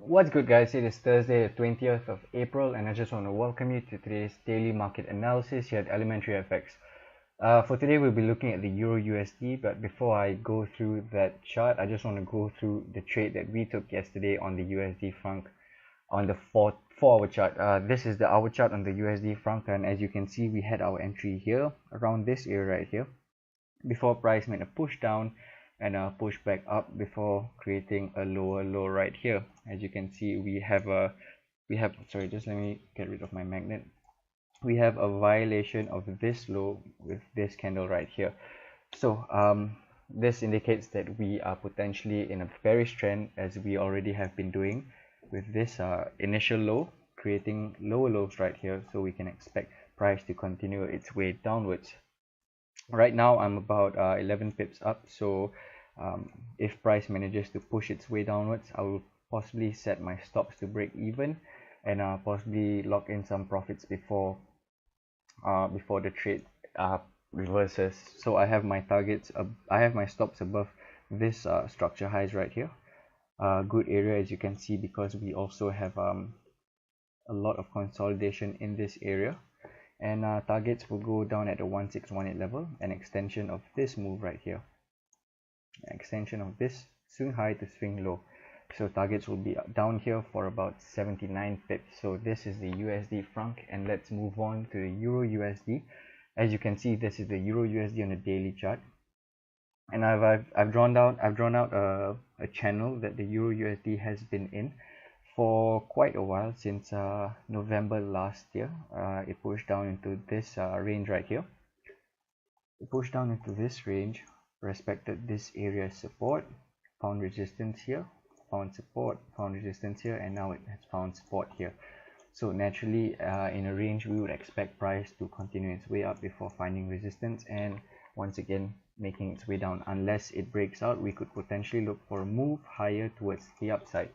What's good, guys? It is Thursday, the 20th of April, and I just want to welcome you to today's daily market analysis here at ElementaryFX. For today, we'll be looking at the Euro USD, but before I go through that chart, I just want to go through the trade that we took yesterday on the USD franc on the 4-hour chart. This is the hour chart on the USD franc, and as you can see, we had our entry here around this area right here before price made a push down and a push back up before creating a lower low right here. As you can see, we have sorry, just let me get rid of my magnet. We have a violation of this low with this candle right here. So this indicates that we are potentially in a bearish trend, as we already have been doing with this initial low, creating lower lows right here. So we can expect price to continue its way downwards. Right now I'm about 11 pips up, so if price manages to push its way downwards, I will possibly set my stops to break even and possibly lock in some profits before the trade reverses. So I have my targets, I have my stops above this structure highs right here. Good area, as you can see, because we also have a lot of consolidation in this area. And targets will go down at the 1618 level, an extension of this move right here, an extension of this swing high to swing low. So targets will be down here for about 79 pips. So this is the USD franc, and let's move on to the Euro USD. As you can see, this is the Euro USD on the daily chart, and I've drawn out a channel that the Euro USD has been in for quite a while, since November last year. It pushed down into this range right here. It pushed down into this range, respected this area as support, found resistance here, found support, found resistance here, and now it has found support here. So naturally, in a range, we would expect price to continue its way up before finding resistance and once again making its way down. Unless it breaks out, we could potentially look for a move higher towards the upside.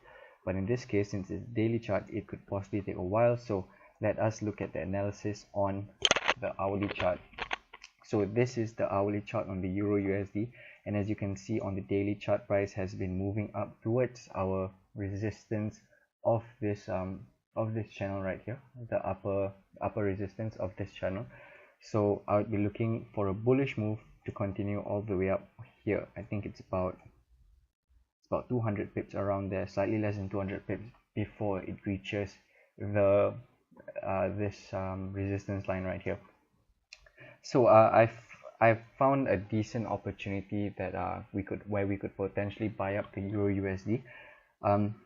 But in this case, since it's daily chart, it could possibly take a while. So let us look at the analysis on the hourly chart. So this is the hourly chart on the Euro USD, and as you can see on the daily chart, price has been moving up towards our resistance of this channel right here, the upper resistance of this channel. So I would be looking for a bullish move to continue all the way up here. I think it's about 200 pips around there, slightly less than 200 pips before it reaches the this resistance line right here. So I've found a decent opportunity that we could potentially buy up the Euro USD.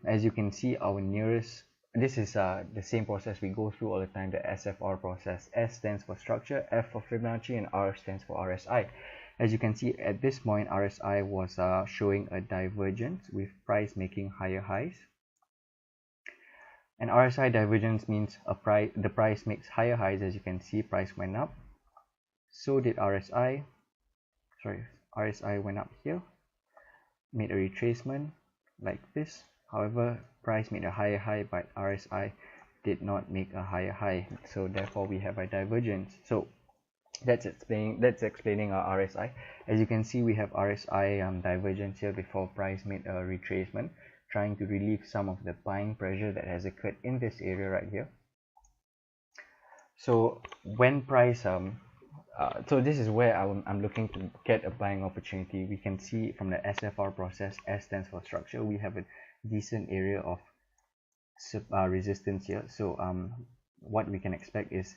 As you can see, our nearest, this is the same process we go through all the time, the SFR process. S stands for structure, F for Fibonacci, and R stands for RSI. As you can see, at this point, RSI was showing a divergence with price making higher highs. And RSI divergence means the price makes higher highs. As you can see, price went up. So did RSI. Sorry, RSI went up here, made a retracement like this. However, price made a higher high, but RSI did not make a higher high. So therefore, we have a divergence. So that's explaining our RSI. As you can see, we have RSI divergence here before price made a retracement, trying to relieve some of the buying pressure that has occurred in this area right here. So when price so this is where I'm looking to get a buying opportunity. We can see from the SFR process, S stands for structure, we have a decent area of resistance here. So what we can expect is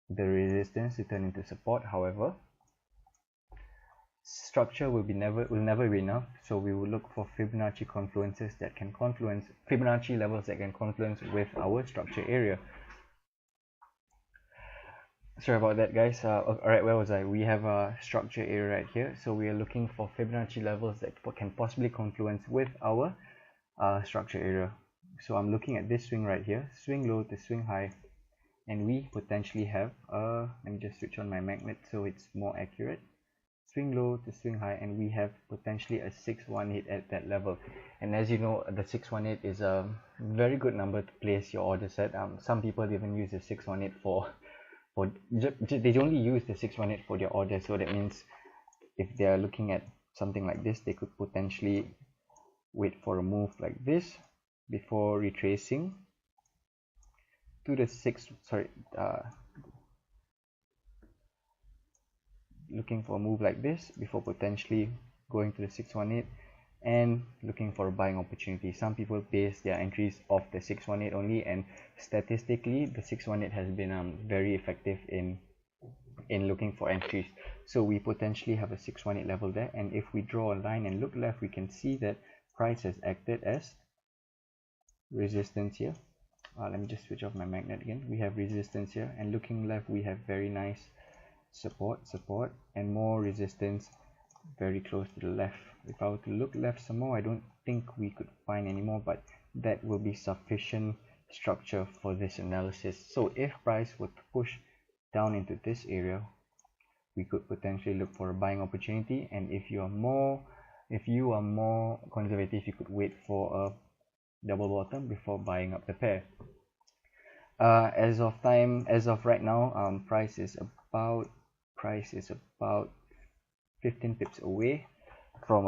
the resistance to turn into support. However, structure will never be enough, so we will look for Fibonacci confluences that can confluence, Fibonacci levels that can confluence with our structure area. Sorry about that, guys. Alright, where was I? We have a structure area right here, so we are looking for Fibonacci levels that can possibly confluence with our structure area. So I'm looking at this swing right here, swing low to swing high, and we potentially have let me just switch on my magnet so it's more accurate. Swing low to swing high, and we have potentially a 618 at that level. And as you know, the 618 is a very good number to place your orders at. Some people even use the 618 they only use the 618 for their order. So that means if they are looking at something like this, they could potentially wait for a move like this before retracing to the looking for a move like this before potentially going to the 618 and looking for a buying opportunity. Some people base their entries off the 618 only, and statistically the 618 has been very effective in looking for entries. So we potentially have a 618 level there, and if we draw a line and look left, we can see that price has acted as resistance here. Let me just switch off my magnet again. We have resistance here, and looking left we have very nice support, and more resistance very close to the left. If I were to look left some more, I don't think we could find any more, but that will be sufficient structure for this analysis. So if price were to push down into this area, we could potentially look for a buying opportunity, and if you are more conservative, you could wait for a double bottom before buying up the pair. As of right now, price is about 15 pips away from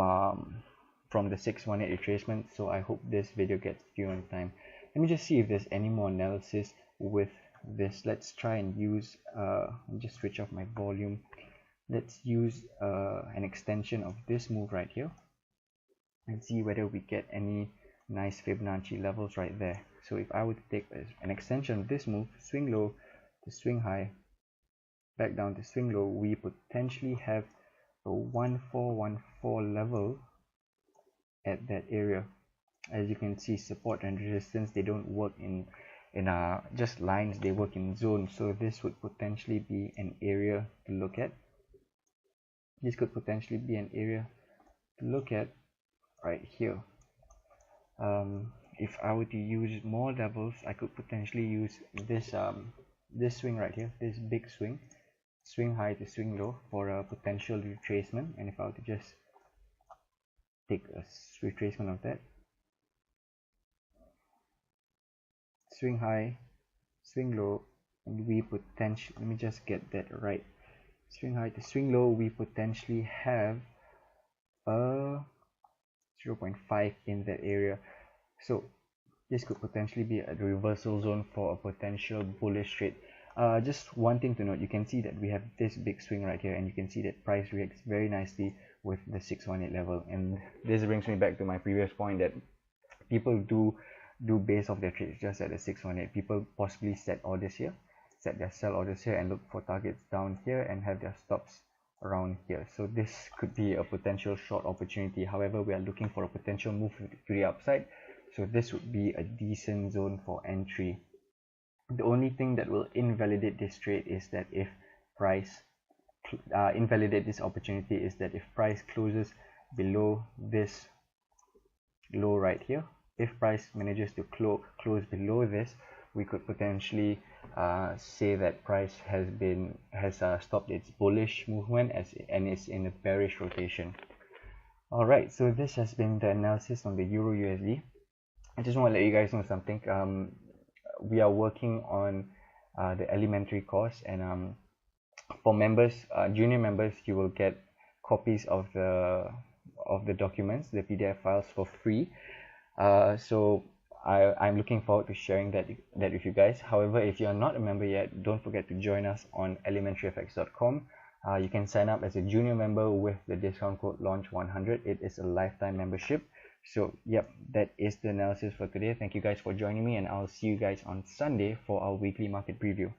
the 618 retracement. So I hope this video gets viewed on time. Let me just see if there's any more analysis with this. Let's try and use just switch off my volume. Let's use an extension of this move right here and see whether we get any nice Fibonacci levels right there. So if I were to take an extension of this move, swing low to swing high, back down to swing low, we potentially have a 1414 level at that area. As you can see, support and resistance, they don't work in just lines, they work in zones. So this would potentially be an area to look at. This could potentially be an area to look at right here. If I were to use more levels, I could potentially use this swing right here, this big swing high to swing low for a potential retracement. And if I were to just take a retracement of that, swing high, swing low, and we potentially, let me just get that right, swing high to swing low, we potentially have a 0.5 in that area. So this could potentially be a reversal zone for a potential bullish trade. Just one thing to note, you can see that we have this big swing right here, and you can see that price reacts very nicely with the 618 level. And this brings me back to my previous point that people do base off their trades just at the 618. People possibly set orders here, set their sell orders here, and look for targets down here and have their stops around here. So this could be a potential short opportunity. However, we are looking for a potential move to the upside, so this would be a decent zone for entry. The only thing that will invalidate this trade is that if price invalidate this opportunity is that if price closes below this low right here, if price manages to close below this, we could potentially say that price has stopped its bullish movement and is in a bearish rotation. Alright, so this has been the analysis on the Euro USD. I just want to let you guys know something. We are working on the elementary course, and for members, junior members, you will get copies of the documents, the PDF files, for free. So I'm looking forward to sharing that with you guys. However, if you are not a member yet, don't forget to join us on ElementaryFX.com. You can sign up as a junior member with the discount code launch100. It is a lifetime membership. So yep, that is the analysis for today. Thank you guys for joining me, and I'll see you guys on Sunday for our weekly market preview.